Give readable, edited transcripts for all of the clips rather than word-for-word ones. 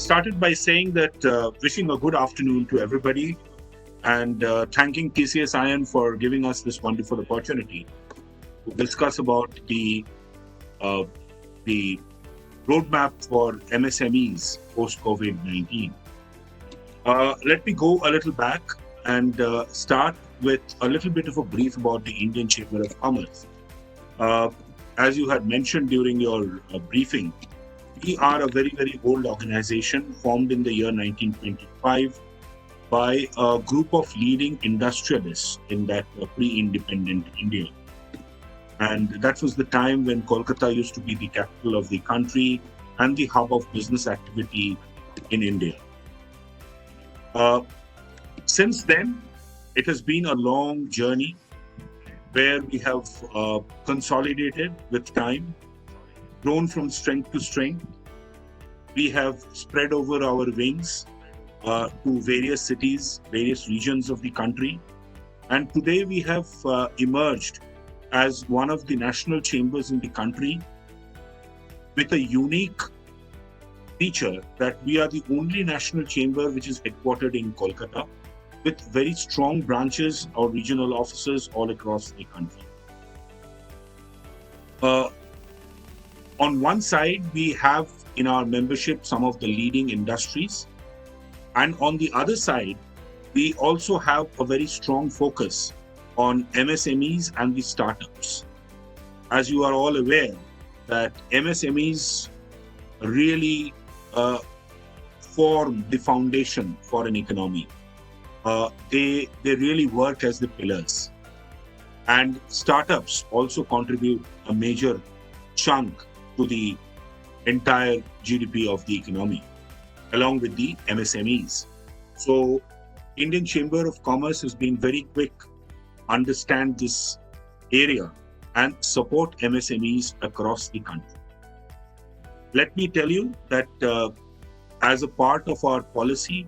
started by saying that wishing a good afternoon to everybody and thanking TCS Iron for giving us this wonderful opportunity to discuss about the roadmap for MSMEs post-COVID-19. Let me go a little back and start with a little bit of a brief about the Indian Chamber of Commerce. As you had mentioned during your briefing, we are a very, very old organization formed in the year 1925 by a group of leading industrialists in that pre-independent India. And that was the time when Kolkata used to be the capital of the country and the hub of business activity in India. Since then, it has been a long journey where we have consolidated with time, grown from strength to strength. We have spread over our wings to various cities, various regions of the country. And today we have emerged as one of the national chambers in the country with a unique feature that we are the only national chamber which is headquartered in Kolkata, with very strong branches or regional offices all across the country. On one side, we have in our membership some of the leading industries. And on the other side, we also have a very strong focus on MSMEs and the startups. As you are all aware, that MSMEs really form the foundation for an economy. They really work as the pillars. And startups also contribute a major chunk to the entire GDP of the economy, along with the MSMEs. So, Indian Chamber of Commerce has been very quick to understand this area and support MSMEs across the country. Let me tell you that as a part of our policy,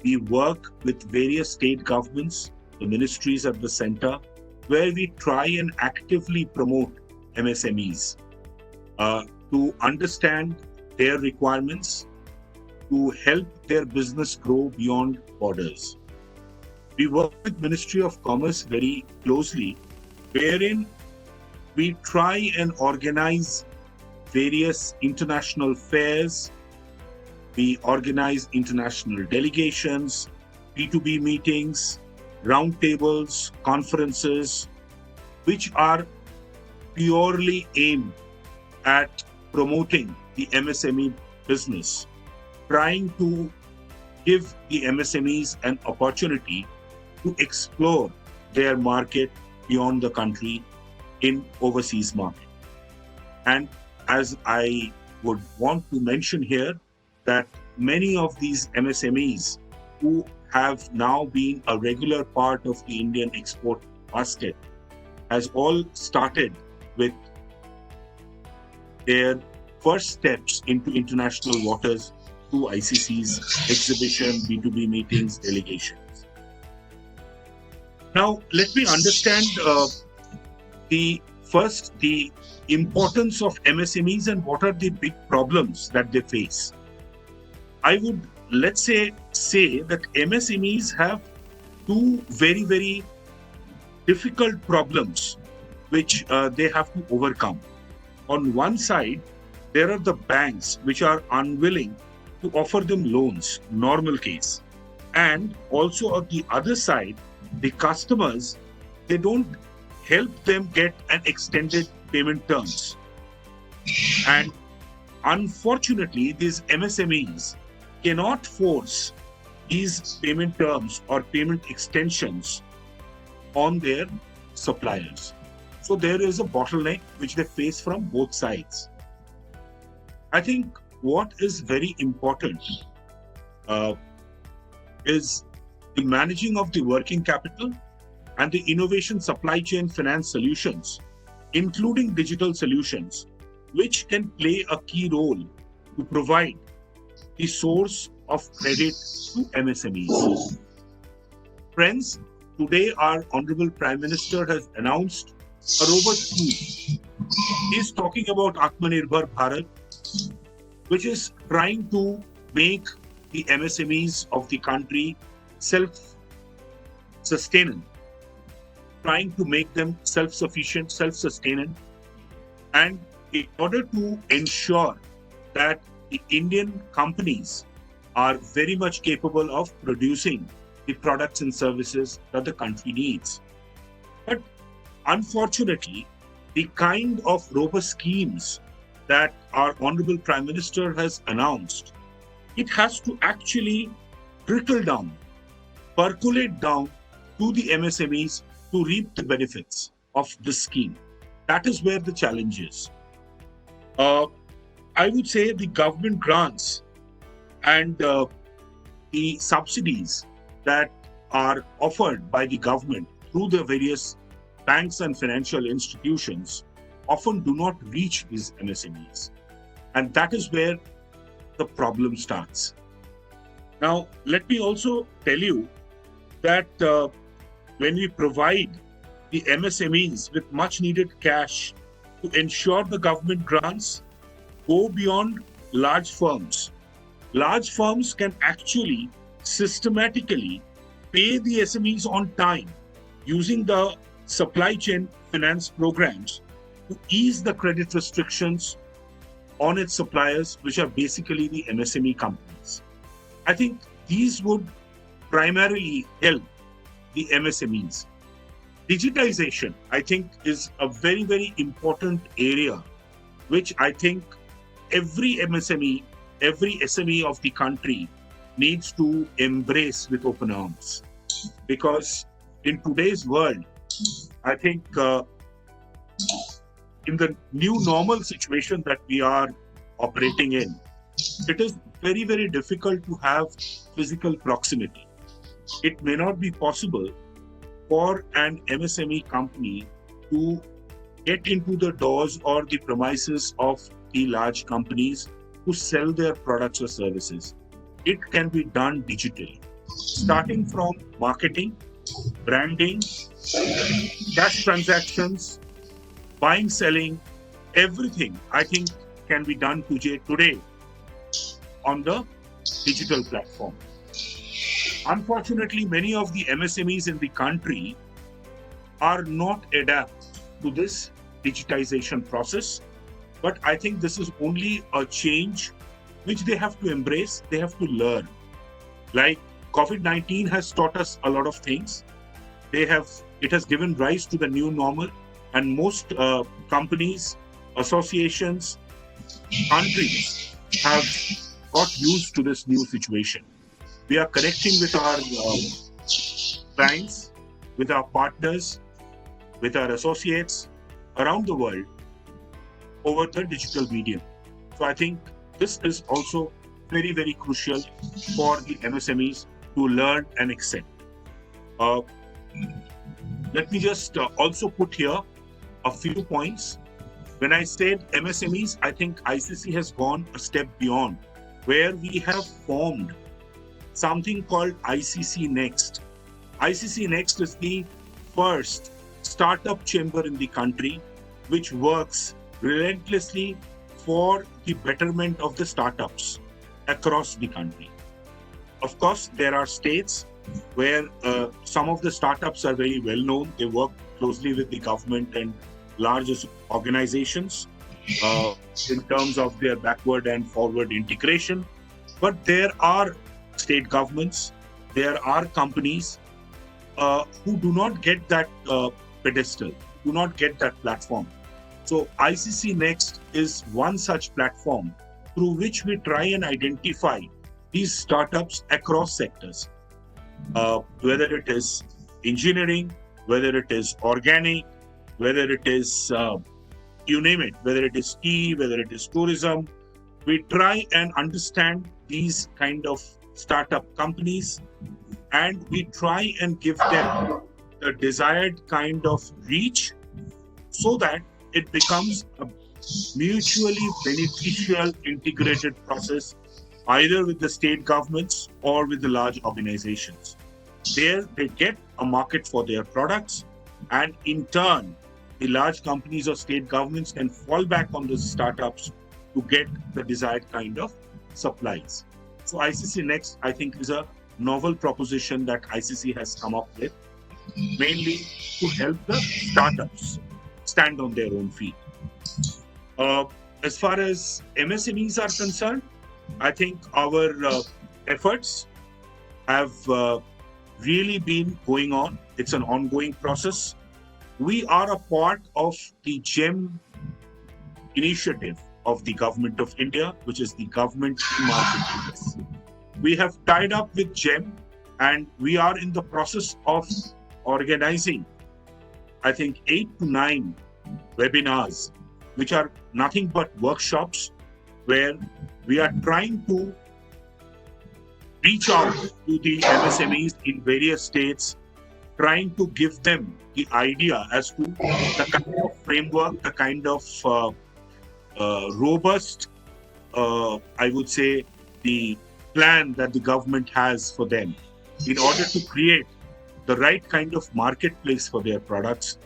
we work with various state governments, the ministries at the center, where we try and actively promote MSMEs to understand their requirements, to help their business grow beyond borders. We work with Ministry of Commerce very closely, wherein we try and organize various international fairs. We organize international delegations, B2B meetings, roundtables, conferences, which are purely aimed at promoting the MSME business, trying to give the MSMEs an opportunity to explore their market beyond the country in overseas market. And as I would want to mention here, that many of these MSMEs who have now been a regular part of the Indian export basket has all started with their first steps into international waters through ICC's exhibition, B2B meetings, delegations. Now, let me understand the importance of MSMEs and what are the big problems that they face. I would, let's say that MSMEs have two very, very difficult problems which they have to overcome. On one side, there are the banks which are unwilling to offer them loans, normal case. And also on the other side, the customers, they don't help them get an extended payment terms. And unfortunately, these MSMEs cannot force these payment terms or payment extensions on their suppliers. So there is a bottleneck which they face from both sides. I think what is very important is the managing of the working capital and the innovation supply chain finance solutions, including digital solutions, which can play a key role to provide the source of credit to MSMEs. Friends, today our Honorable Prime Minister has announced a robust move. He is talking about Atmanirbhar Bharat, which is trying to make the MSMEs of the country self-sustaining, trying to make them self-sufficient, self-sustaining, and in order to ensure that the Indian companies are very much capable of producing the products and services that the country needs. But unfortunately, the kind of robust schemes that our Honorable Prime Minister has announced, it has to actually trickle down, percolate down to the MSMEs to reap the benefits of this scheme. That is where the challenge is. I would say the government grants and the subsidies that are offered by the government through the various banks and financial institutions often do not reach these MSMEs. And that is where the problem starts. Now, let me also tell you that when we provide the MSMEs with much needed cash to ensure the government grants go beyond large firms. Large firms can actually systematically pay the SMEs on time using the supply chain finance programs to ease the credit restrictions on its suppliers, which are basically the MSME companies. I think these would primarily help the MSMEs. Digitization, I think, is a very, very important area, which I think every MSME, every SME of the country needs to embrace with open arms. Because in today's world, I think in the new normal situation that we are operating in, it is very, very difficult to have physical proximity. It may not be possible for an MSME company to get into the doors or the premises of the large companies to sell their products or services. It can be done digitally, starting from marketing, branding, cash transactions, buying, selling, everything I think can be done today on the digital platform. Unfortunately, many of the MSMEs in the country are not adept to this digitization process. But I think this is only a change which they have to embrace, they have to learn. Like COVID-19 has taught us a lot of things. It has given rise to the new normal, and most companies, associations, countries have got used to this new situation. We are connecting with our clients, with our partners, with our associates around the world over the digital medium. So I think this is also very, very crucial for the MSMEs to learn and accept. Let me just also put here a few points. When I said MSMEs, I think ICC has gone a step beyond, where we have formed something called ICC Next. ICC Next is the first startup chamber in the country which works relentlessly for the betterment of the startups across the country. Of course, there are states where some of the startups are very well known. They work closely with the government and large organizations in terms of their backward and forward integration. But there are state governments, there are companies who do not get that pedestal, do not get that platform. So ICC Next is one such platform through which we try and identify these startups across sectors, whether it is engineering, whether it is organic, whether it is, you name it, whether it is tea, whether it is tourism. We try and understand these kind of startup companies, and we try and give them the desired kind of reach so that it becomes a mutually beneficial integrated process, either with the state governments or with the large organizations. There they get a market for their products, and in turn, the large companies or state governments can fall back on the startups to get the desired kind of supplies. So ICC Next, I think, is a novel proposition that ICC has come up with, mainly to help the startups stand on their own feet. As far as MSMEs are concerned, I think our efforts have really been going on. It's an ongoing process. We are a part of the GEM initiative of the Government of India, which is the Government e-Marketplace. We have tied up with GEM, and we are in the process of organizing, I think, 8 to 9 webinars, which are nothing but workshops where we are trying to reach out to the MSMEs in various states, trying to give them the idea as to the kind of framework, the kind of robust, I would say, the plan that the government has for them in order to create the right kind of marketplace for their products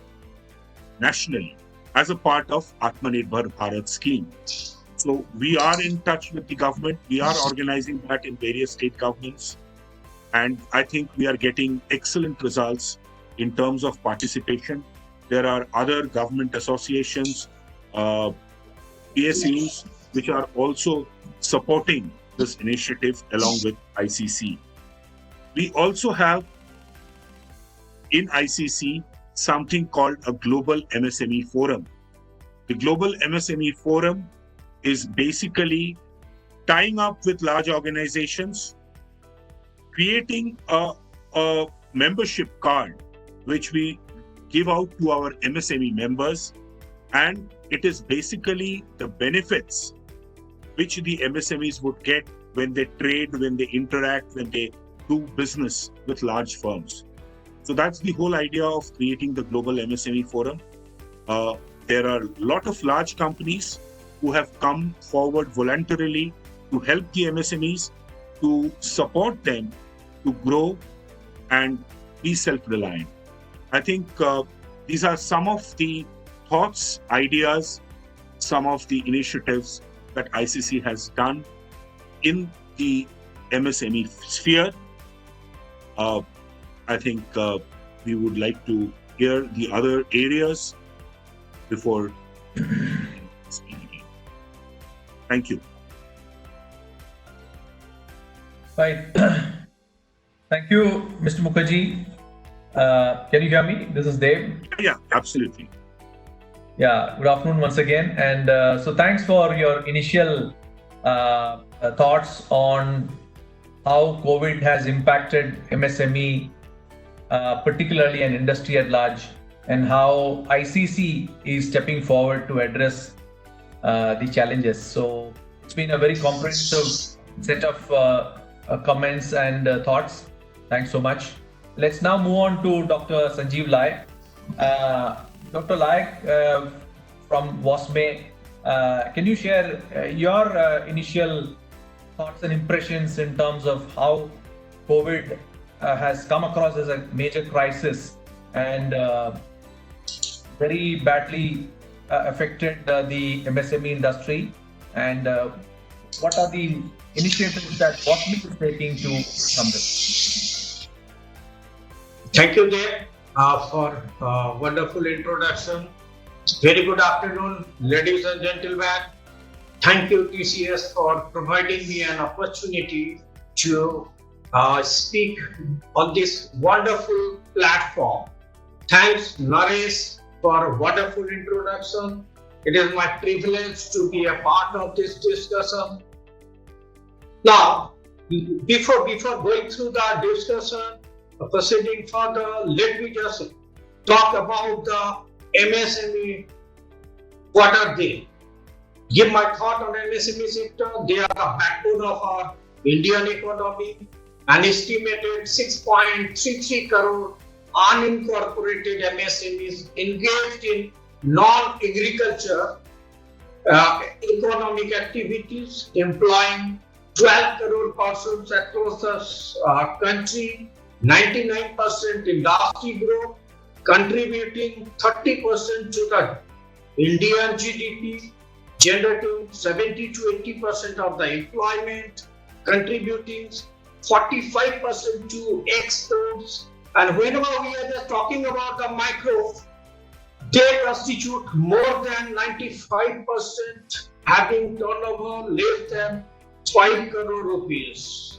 nationally as a part of Atmanirbhar Bharat scheme. So we are in touch with the government. We are organizing that in various state governments. And I think we are getting excellent results in terms of participation. There are other government associations, PSUs, which are also supporting this initiative along with ICC. We also have in ICC something called a Global MSME Forum. The Global MSME Forum is basically tying up with large organizations, creating a membership card, which we give out to our MSME members. And it is basically the benefits which the MSMEs would get when they trade, when they interact, when they do business with large firms. So that's the whole idea of creating the Global MSME Forum. There are a lot of large companies who have come forward voluntarily to help the MSMEs, to support them to grow and be self-reliant. I think these are some of the thoughts, ideas, some of the initiatives that ICC has done in the MSME sphere. I think we would like to hear the other areas before speaking. Thank you. Right. Thank you, Mr. Mukherjee. Can you hear me? This is Dave. Yeah, absolutely. Yeah, good afternoon once again. And so thanks for your initial thoughts on how COVID has impacted MSME, particularly an industry at large, and how ICC is stepping forward to address the challenges. So it's been a very comprehensive set of comments and thoughts. Thanks so much. Let's now move on to Dr. Sanjiv Layek. Dr. Layek from WASME, can you share your initial thoughts and impressions in terms of how COVID has come across as a major crisis and very badly affected the MSME industry, and what are the initiatives that WASME is taking to overcome this? Thank you, Dave, for a wonderful introduction. Very good afternoon, ladies and gentlemen. Thank you, TCS, for providing me an opportunity to speak on this wonderful platform. Thanks, Naresh, for a wonderful introduction. It is my privilege to be a part of this discussion. Now, before going through the discussion, proceeding further, let me just talk about the MSME. What are they? Give my thought on MSME sector. They are the backbone of our Indian economy. An estimated 6.33 crore unincorporated MSMEs engaged in non-agriculture economic activities, employing 12 crore persons across the country, 99% industry growth, contributing 30% to the Indian GDP, generating 70 to 80% of the employment, contributing 45% to exports. And whenever we are just talking about the micro, they constitute more than 95%, having turnover less than 5 crore rupees.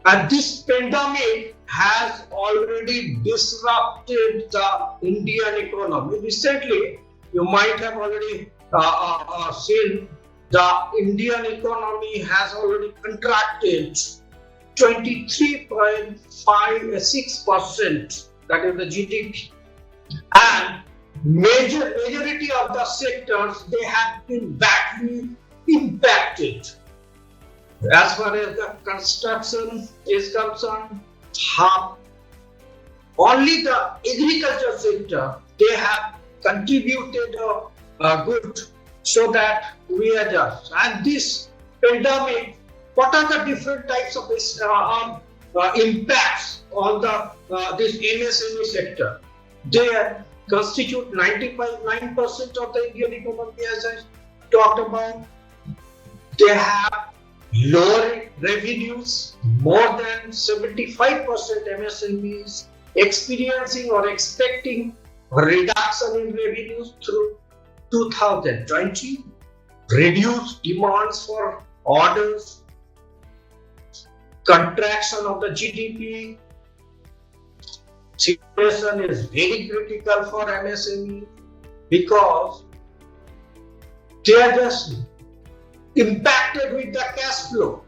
And this pandemic has already disrupted the Indian economy. Recently, you might have already seen the Indian economy has already contracted 23.56%, that is the GDP. And majority of the sectors, they have been badly impacted. As far as the construction is concerned, only the agriculture sector, they have contributed a good so that we adjust. And this pandemic, what are the different types of impacts on the this MSME sector? They constitute 90.9% of the Indian economy, as I talked about. They have lower revenues, more than 75% MSMEs experiencing or expecting a reduction in revenues through 2020, reduced demands for orders, contraction of the GDP. Situation is very critical for MSME because they are just impacted with the cash flow.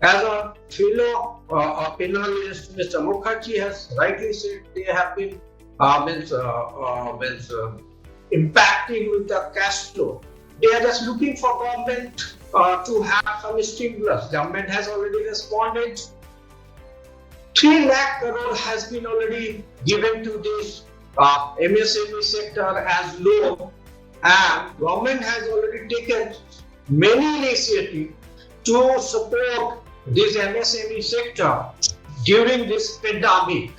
As a fellow panelist, Mr. Mukherjee has rightly said, they have been impacting with the cash flow. They are just looking for government to have some stimulus. Government has already responded. 3 lakh crore has been already given to this MSME sector as loan, and government has already taken many initiatives to support this MSME sector during this pandemic.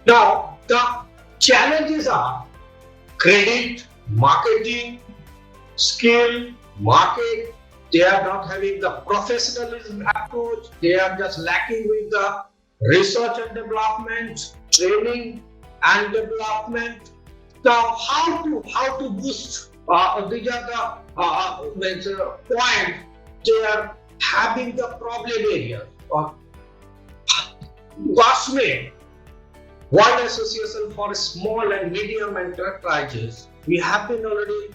Now, the challenges are credit, marketing, skill, market. They are not having the professionalism approach. They are just lacking with the research and development, training and development. Now, how to boost? These are the points. They are having the problem areas. WASME, World Association for Small and Medium Enterprises, we have been already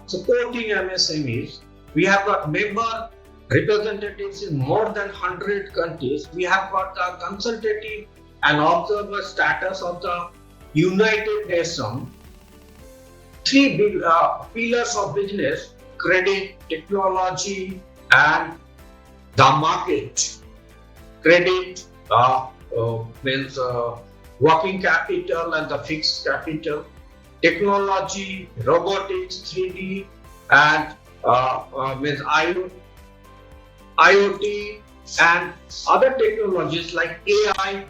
supporting MSMEs. We have got member representatives in more than 100 countries. We have got the consultative and observer status of the United Nations. 3 pillars of business: credit, technology, and the market. Credit means working capital and the fixed capital. Technology, robotics, 3D, and means IoT and other technologies like AI,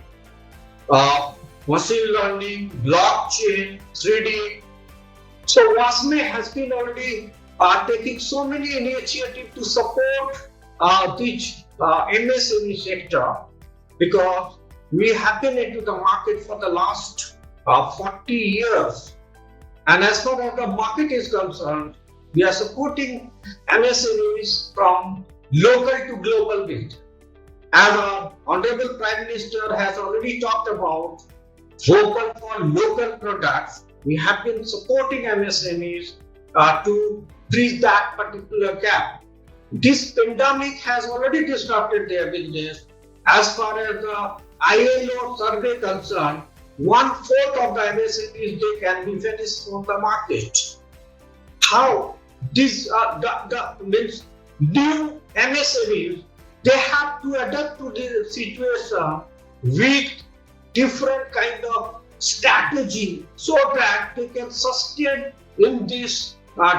machine learning, blockchain, 3D. So WASME has been already taking so many initiatives to support this MSME sector, because we have been into the market for the last 40 years. And as far as the market is concerned, we are supporting MSMEs from local to global business. As our Honorable Prime Minister has already talked about vocal for local products, we have been supporting MSMEs to bridge that particular gap. This pandemic has already disrupted their business. As far as the ILO survey concerned, 1/4 of the MSMEs, they can be vanished from the market. How? These means new MSMEs, they have to adapt to the situation with different kind of strategy so that they can sustain in this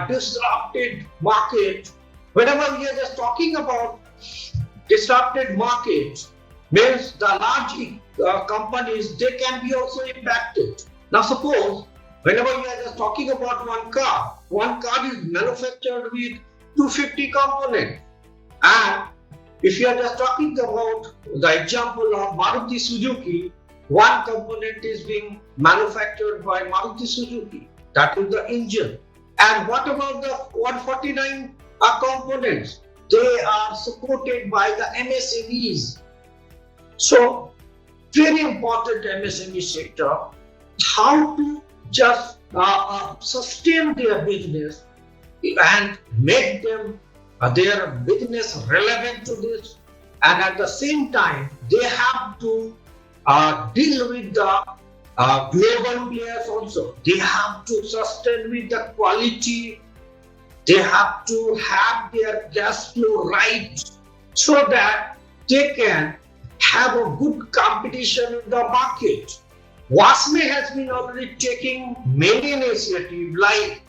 disrupted market. Whenever we are just talking about disrupted market, means the large companies, they can be also impacted. Now suppose, whenever we are just talking about one car is manufactured with 250 components, And if you are just talking about the example of Maruti Suzuki, one component is being manufactured by Maruti Suzuki, that is the engine. And what about the 149 components? They are supported by the MSMEs. So, very important MSME sector, how to just sustain their business and make them their business relevant to this, and at the same time they have to deal with the global players also. They have to sustain with the quality. They have to have their cash flow right so that they can have a good competition in the market. WASME has been already taking many initiatives like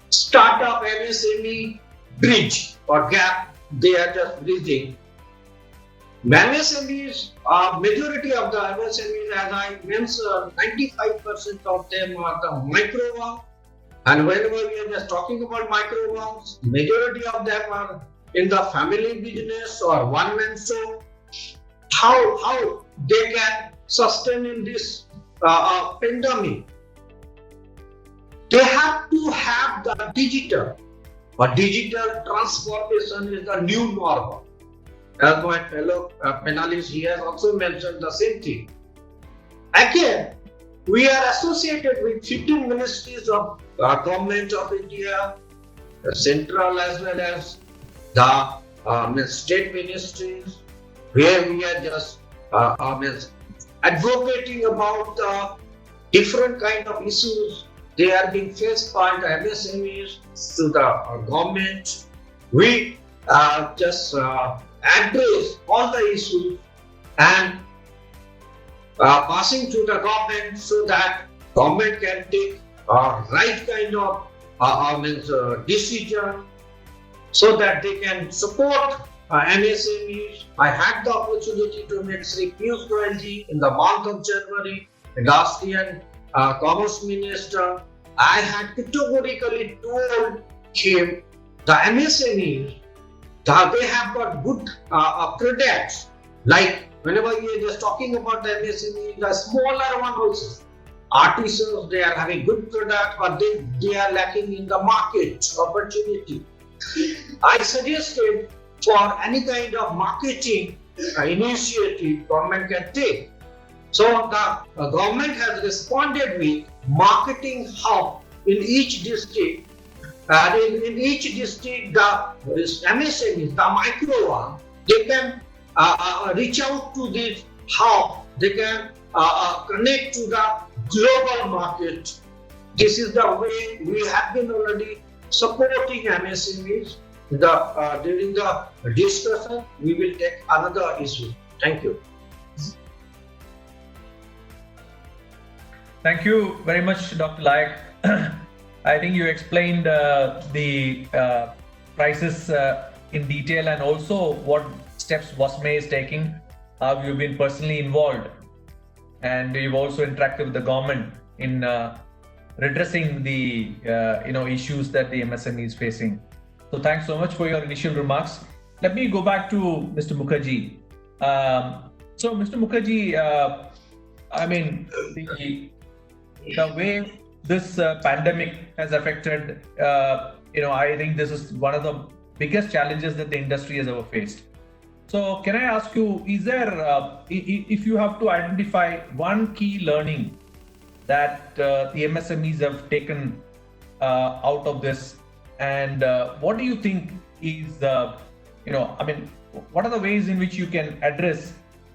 startup MSME bridge or gap. They are just bridging. MSMEs, majority of the MSMEs, as I mentioned, 95% of them are the micro ones. And whenever we are just talking about micro ones, majority of them are in the family business or one-man show. How they can sustain in this pandemic? They have to have the digital. But digital transformation is the new normal. As my fellow panelist, he has also mentioned the same thing. Again, we are associated with 15 ministries of Government of India, the central as well as the state ministries, where we are just advocating about the different kind of issues they are being faced by the MSMEs to the government. We just address all the issues and passing to the government so that government can take right kind of decision so that they can support MSMEs. I had the opportunity to meet Sri Piyush Goyal in the month of January, the Austrian Commerce Minister. I had categorically told him the MSMEs that they have got good products. Like whenever we are just talking about the MSMEs, the smaller one also, artisans, they are having good product, but they are lacking in the market opportunity. I suggested for any kind of marketing initiative government can take. So the government has responded with marketing hub in each district. In each district, the MSMEs, the micro one, they can reach out to this hub. They can connect to the global market. This is the way we have been already supporting MSMEs. During the discussion, we will take another issue. Thank you. Thank you very much, Dr. Layek. I think you explained the crisis in detail and also what steps WASME is taking, how you've been personally involved, and you've also interacted with the government in redressing the issues that the MSME is facing. So thanks so much for your initial remarks. Let me go back to Mr. Mukherjee. So Mr. Mukherjee, I mean, the way this pandemic has affected, I think this is one of the biggest challenges that the industry has ever faced. So can I ask you, is there, if you have to identify one key learning that the MSMEs have taken out of this, and what do you think is, what are the ways in which you can address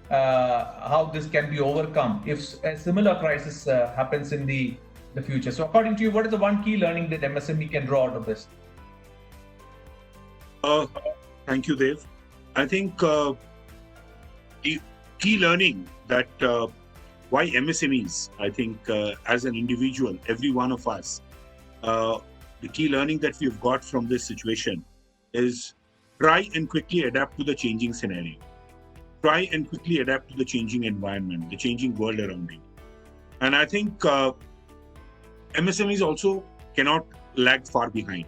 how this can be overcome if a similar crisis happens in the future? So according to you, what is the one key learning that MSME can draw out of this? Thank you, Dev. I think the key learning that why MSMEs, I think as an individual, every one of us, the key learning that we've got from this situation is try and quickly adapt to the changing scenario. Try and quickly adapt to the changing environment, the changing world around you. And I think MSMEs also cannot lag far behind.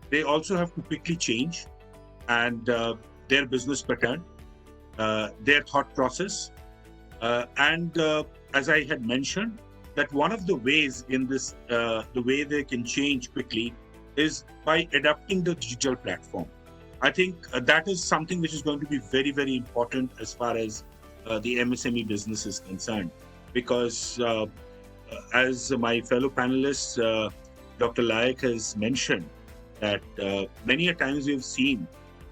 They also have to quickly change and their business pattern, their thought process, and as I had mentioned, that one of the ways in this, the way they can change quickly is by adapting the digital platform. I think that is something which is going to be very, very important as far as the MSME business is concerned, because as my fellow panelist, Dr. Layek has mentioned, that many a times we've seen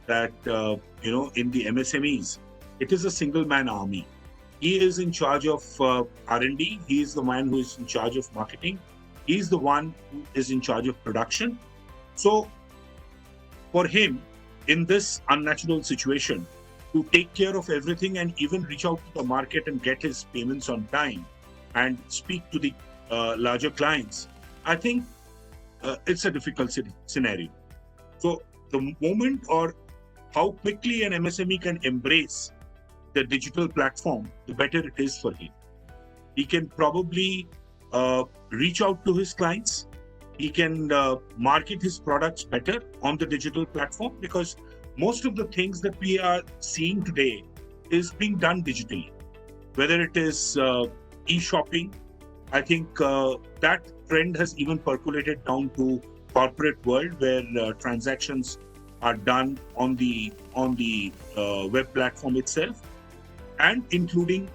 that, in the MSMEs, it is a single man army. He is in charge of R&D. He is the man who is in charge of marketing. He is the one who is in charge of production. So for him, in this unnatural situation, to take care of everything and even reach out to the market and get his payments on time and speak to the larger clients, I think it's a difficult scenario. So the moment, or how quickly an MSME can embrace the digital platform, the better it is for him. He can probably reach out to his clients. He can market his products better on the digital platform, because most of the things that we are seeing today is being done digitally. Whether it is e-shopping, I think that trend has even percolated down to corporate world, where transactions are done on the web platform itself, and including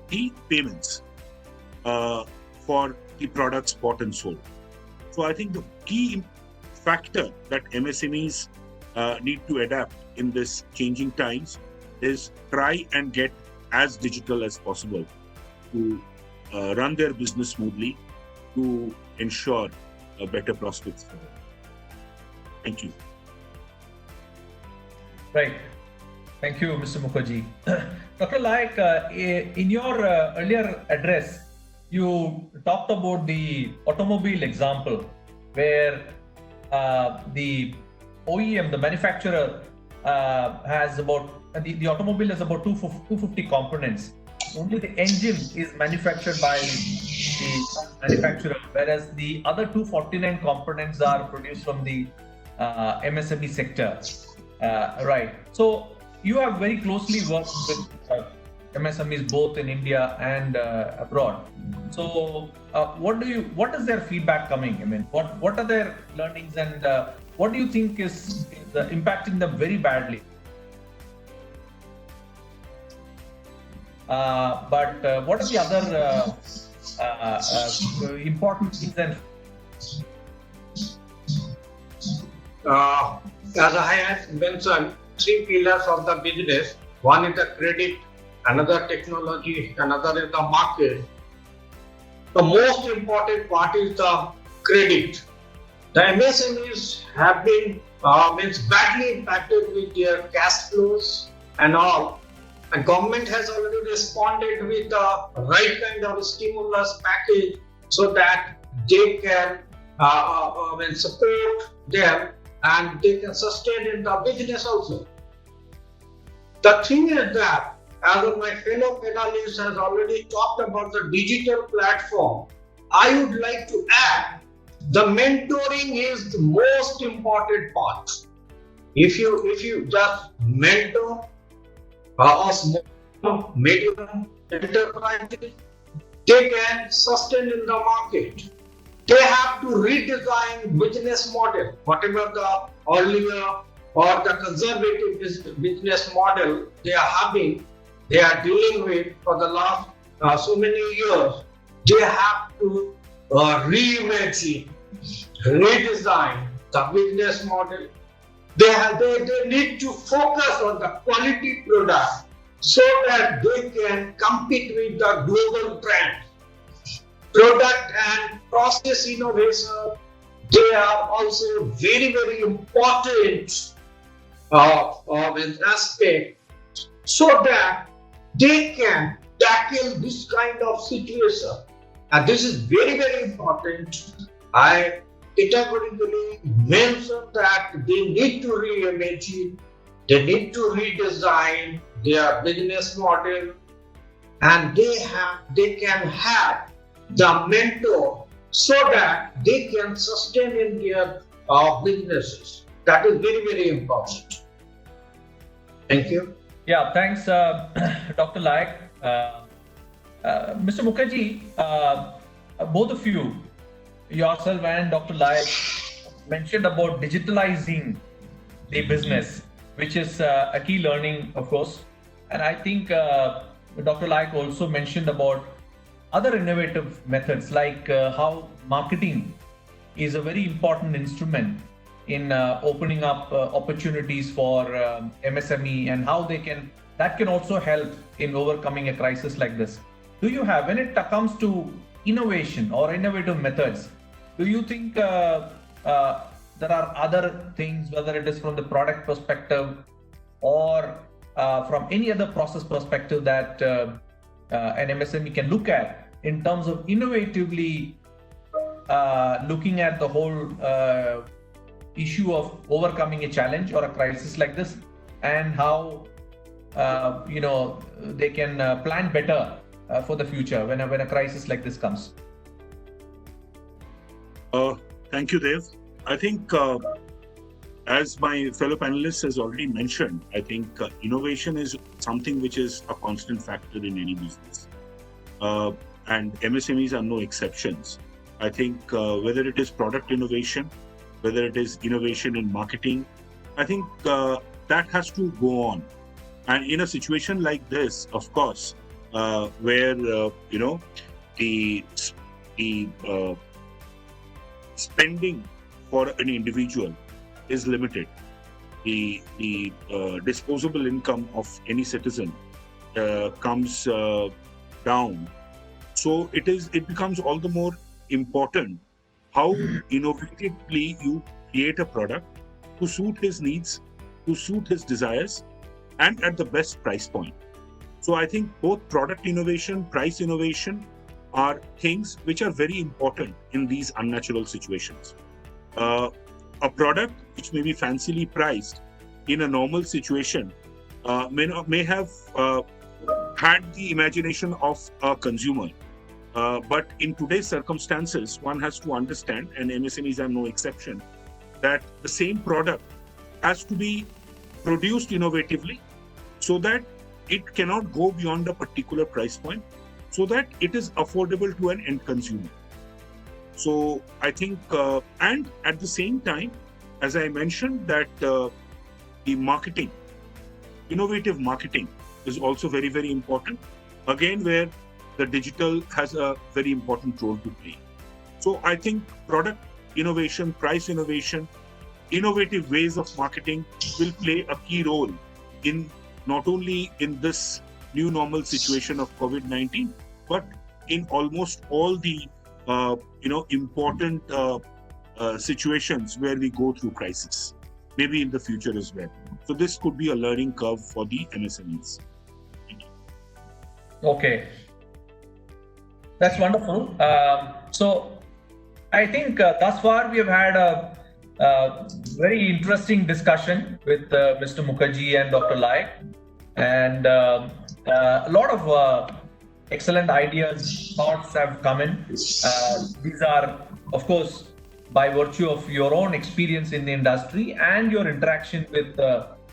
the payments for the products bought and sold. So I think the key factor that MSMEs need to adapt in this changing times is try and get as digital as possible to run their business smoothly, to ensure better prospects for them. Thank you. Right. Thank you, Mr. Mukherjee. Dr. Layek, in your earlier address, you talked about the automobile example, where the OEM, the manufacturer, has about, the automobile has about 250 components. Only the engine is manufactured by the manufacturer, whereas the other 249 components are produced from the MSME sector. Right. So you have very closely worked with MSMEs both in India and abroad. So what is their feedback coming? I mean, what are their learnings, and what do you think is impacting them very badly? But what are the other important things? And as I had mentioned, 3 pillars of the business. One is the credit, another technology, another is the market. The most important part is the credit. The MSMEs have been badly impacted with their cash flows and all. And government has already responded with the right kind of stimulus package so that they can support them and they can sustain in the business also. The thing is that, as my fellow panelists has already talked about the digital platform, I would like to add the mentoring is the most important part. If you just mentor a small, medium enterprises, they can sustain in the market. They have to redesign business model, whatever the earlier or the conservative business model they are having, they are dealing with for the last so many years. They have to reimagine, redesign the business model. They need to focus on the quality product so that they can compete with the global trend. Product and process innovation, they are also very, very important aspect so that they can tackle this kind of situation. And this is very, very important. I categorically mentioned that they need to reimagine, they need to redesign their business model, and they can have the mentor so that they can sustain in their businesses. That is very, very important. Thank you. Yeah, thanks, Dr. Layek. Mr. Mukherjee, both of you, yourself and Dr. Layek, mentioned about digitalizing the business, which is a key learning, of course. And I think Dr. Layek also mentioned about other innovative methods, like how marketing is a very important instrument in opening up opportunities for MSME, and how that can also help in overcoming a crisis like this. Do you have, when it comes to innovation or innovative methods, do you think there are other things, whether it is from the product perspective or from any other process perspective, that an MSME can look at in terms of innovatively looking at the whole issue of overcoming a challenge or a crisis like this, and how they can plan better for the future when a crisis like this comes? Thank you, Dev. I think, as my fellow panelist has already mentioned, I think innovation is something which is a constant factor in any business. And MSMEs are no exceptions. I think whether it is product innovation, whether it is innovation in marketing, I think that has to go on. And in a situation like this, of course, where the spending for an individual is limited, the disposable income of any citizen comes down. So it becomes all the more important how innovatively you create a product to suit his needs, to suit his desires, and at the best price point. So I think both product innovation, price innovation are things which are very important in these unnatural situations. A product which may be fancily priced in a normal situation may have had the imagination of a consumer. But in today's circumstances, one has to understand, and MSMEs are no exception, that the same product has to be produced innovatively so that it cannot go beyond a particular price point, so that it is affordable to an end consumer. So I think, and at the same time, as I mentioned, that the marketing, innovative marketing is also very, very important. Again, where the digital has a very important role to play. So I think product innovation, price innovation, innovative ways of marketing will play a key role in not only in this new normal situation of COVID-19, but in almost all the important situations where we go through crisis, maybe in the future as well. So this could be a learning curve for the MSMEs. Okay. That's wonderful. So I think thus far we have had a very interesting discussion with Mr. Mukherjee and Dr. Layek, and a lot of excellent ideas, thoughts have come in. These are, of course, by virtue of your own experience in the industry and your interaction with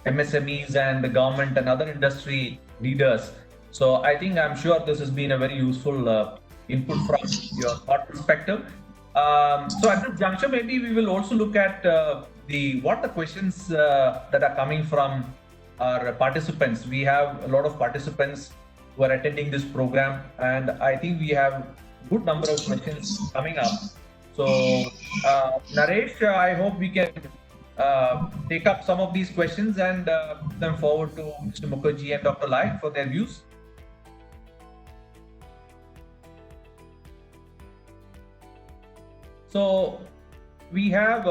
MSMEs and the government and other industry leaders. So I think, I'm sure this has been a very useful input from your thought perspective. So at this juncture, maybe we will also look at what the questions that are coming from our participants. We have a lot of participants who are attending this program, and I think we have a good number of questions coming up. So Naresh, I hope we can take up some of these questions and put them forward to Mr. Mukherjee and Dr. Layek for their views. So we have,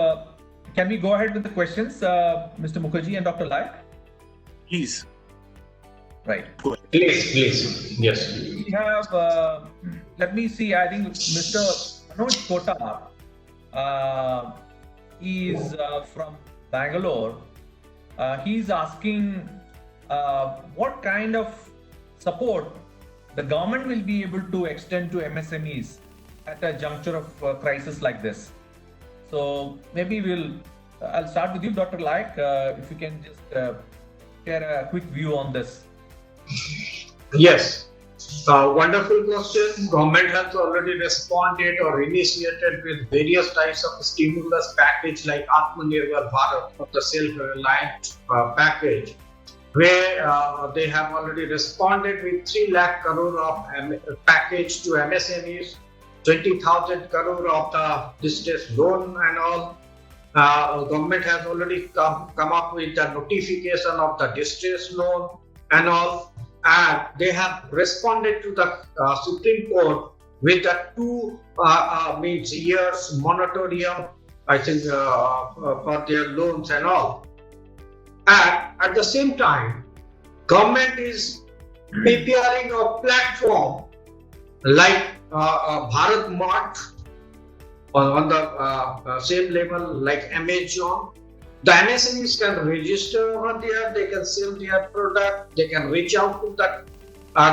can we go ahead with the questions, Mr. Mukherjee and Dr. Layek? Please. Right. Please. Yes. We have, let me see, I think Mr. Manoj Kotar, he is from Bangalore. He's asking what kind of support the government will be able to extend to MSMEs at a juncture of crisis like this. So maybe I'll start with you, Dr. Layek, if you can just share a quick view on this? Yes, wonderful question. Government has already responded or initiated with various types of stimulus package like Atmanirbhar Bharat or the self-reliant package, where they have already responded with 3 lakh crore of package to MSMEs, 20,000 crore of the distress loan and all. Government has already come up with the notification of the distress loan and all, and they have responded to the Supreme Court with the 2 years moratorium, I think, for their loans and all. And at the same time, government is preparing a platform like Bharat Mart on the same level like Amazon. The MSMEs can register over there, they can sell their product, they can reach out to the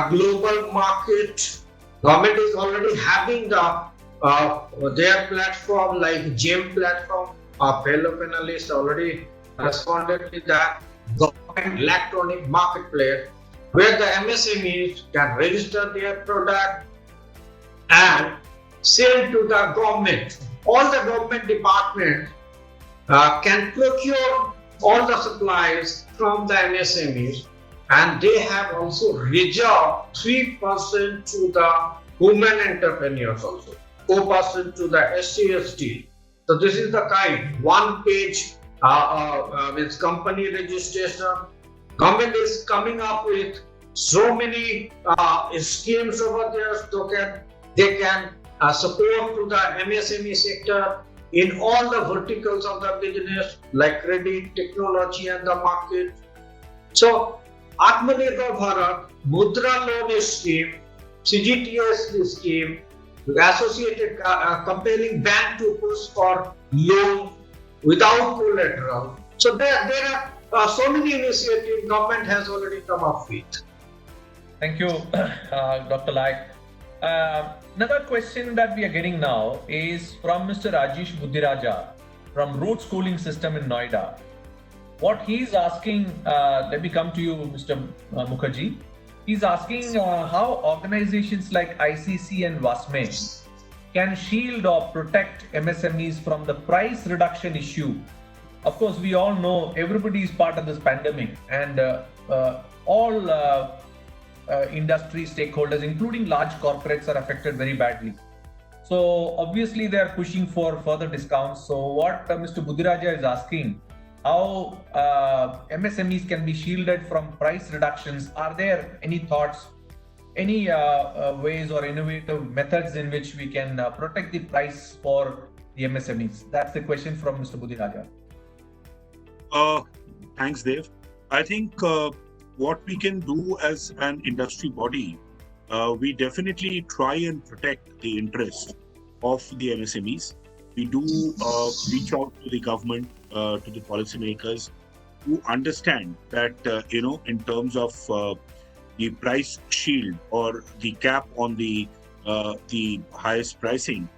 global market. Government is already having their platform like GEM platform. Our fellow panelists already responded to that. Government electronic marketplace where the MSMEs can register their product and sell to the government. All the government departments can procure all the supplies from the MSMEs, and they have also reserved 3% to the women entrepreneurs also, 4% to the SCST. So this is the kind, 1 page with company registration. Government is coming up with so many schemes over there, so they can support to the MSME sector in all the verticals of the business like credit, technology and the market. So Atmanirbhar Bharat, Mudra loan scheme, CGTS scheme, associated compelling bank to push for loan without collateral. So there are so many initiatives government has already come up with. Thank you, Dr. Layek. Another question that we are getting now is from Mr. Rajesh Buddhiraja from Road Schooling System in Noida. What he's asking, let me come to you, Mr. Mukherjee. He's asking how organizations like ICC and WASME can shield or protect MSMEs from the price reduction issue. Of course, we all know everybody is part of this pandemic, and all industry stakeholders, including large corporates, are affected very badly. So obviously they are pushing for further discounts. So what Mr. Buddhiraja is asking, how MSMEs can be shielded from price reductions? Are there any thoughts, any ways or innovative methods in which we can protect the price for the MSMEs? That's the question from Mr. Buddhiraja. Thanks, Dev. I think what we can do as an industry body, we definitely try and protect the interest of the MSMEs. We do reach out to the government, to the policymakers, who understand that, in terms of the price shield or the cap on the highest pricing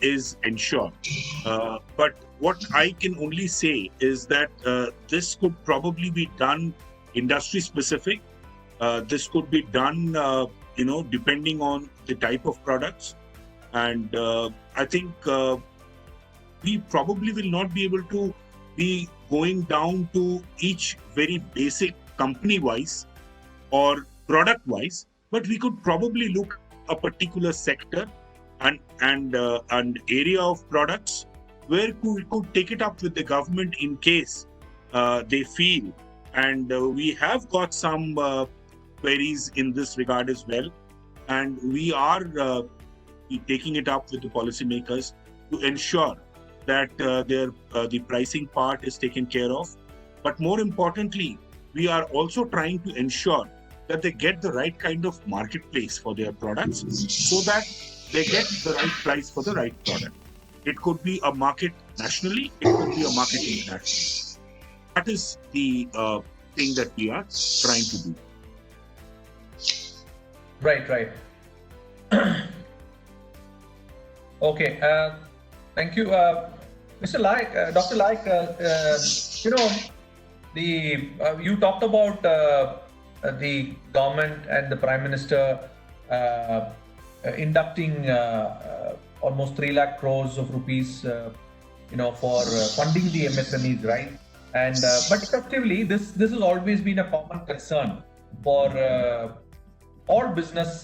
is ensured. But what I can only say is that this could probably be done industry specific. This could be done, depending on the type of products. And I think we probably will not be able to be going down to each very basic company wise or product wise, but we could probably look a particular sector and an area of products where we could take it up with the government in case they feel. And we have got some queries in this regard as well. And we are taking it up with the policymakers to ensure that the pricing part is taken care of. But more importantly, we are also trying to ensure that they get the right kind of marketplace for their products so that they get the right price for the right product. It could be a market nationally, it could be a market internationally. That is the thing that we are trying to do. Right. Okay. Thank you, Mr. Layek, Dr. Layek. You talked about the government and the Prime Minister inducting almost 3 lakh crores of rupees, for funding the MSMEs, right? And but effectively, this has always been a common concern for all business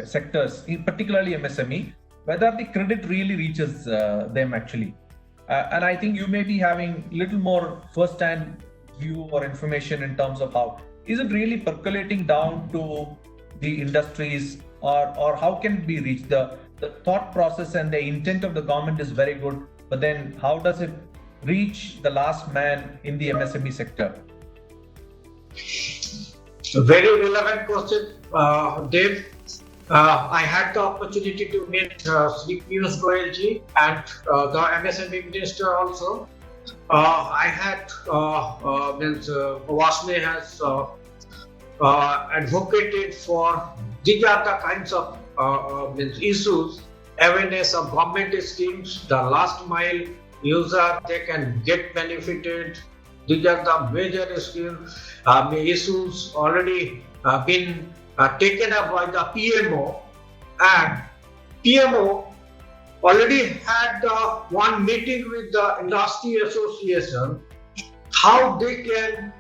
sectors, particularly MSME, whether the credit really reaches them actually. And I think you may be having little more first-hand view or information in terms of how is it really percolating down to the industries, or how can it be reached? The thought process and the intent of the government is very good, but then how does it reach the last man in the MSME sector? Very relevant question, Dave. I had the opportunity to meet Sri Piyush Goyal ji and the MSME minister also. I had WASME has advocated for these are the kinds of issues, awareness of government schemes, the last mile user, they can get benefited. These are the major schemes, issues already been taken up by the PMO, and PMO already had one meeting with the industry association, how they can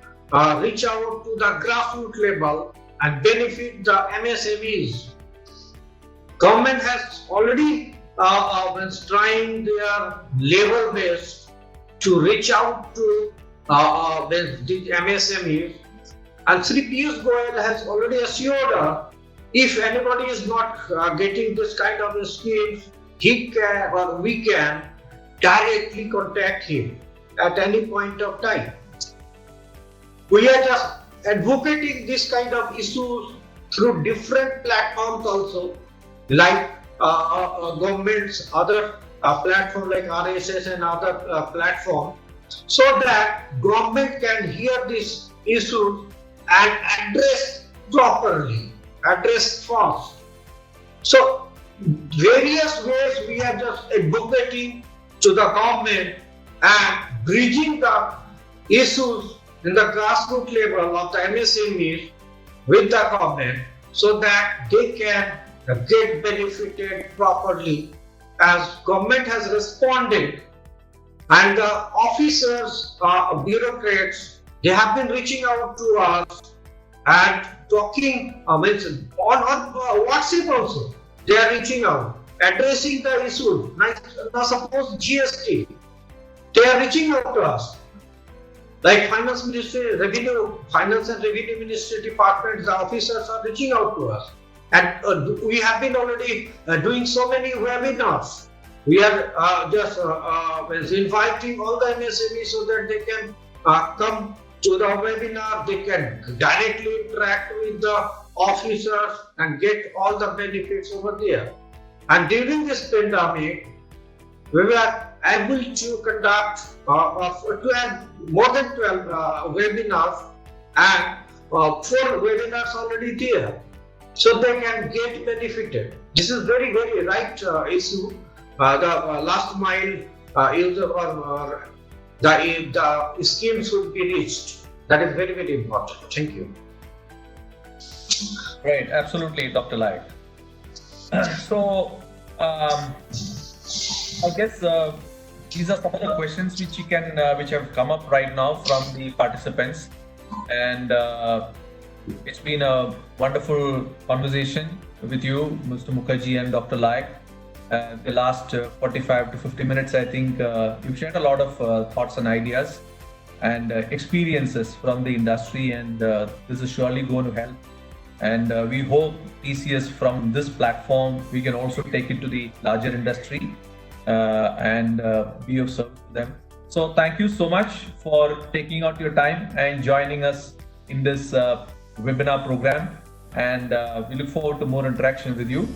reach out to the grassroots level and benefit the MSMEs. Government has already been trying their level best to reach out to the MSMEs. And Sri Piyush Goyal has already assured us, if anybody is not getting this kind of schemes, he can or we can directly contact him at any point of time. We are just advocating this kind of issues through different platforms also, like governments, other platforms like RSS and other platforms, so that government can hear these issues and address properly, address fast. So various ways we are just advocating to the government and bridging the issues in the grassroots level of the MSMEs with the government, so that they can get benefited properly, as government has responded, and the officers, bureaucrats, they have been reaching out to us and talking on WhatsApp also. They are reaching out, addressing the issues. Now suppose GST, they are reaching out to us. Like Finance and Revenue Ministry departments, the officers are reaching out to us. And we have been already doing so many webinars. We are just inviting all the MSMEs so that they can come to the webinar, they can directly interact with the officers and get all the benefits over there. And during this pandemic, we were able to conduct more than 12 webinars, and 4 webinars already there, so they can get benefited. This is very, very right issue. The last mile user or the scheme should be reached. That is very, very important. Thank you. Right, absolutely, Dr. Layek. So, I guess these are some of the questions which which have come up right now from the participants, and it's been a wonderful conversation with you, Mr. Mukherjee and Dr. Layek. The last 45 to 50 minutes, I think you've shared a lot of thoughts and ideas and experiences from the industry, and this is surely going to help. And we hope TCS from this platform, we can also take it to the larger industry and be of service to them. So thank you so much for taking out your time and joining us in this webinar program. And we look forward to more interaction with you.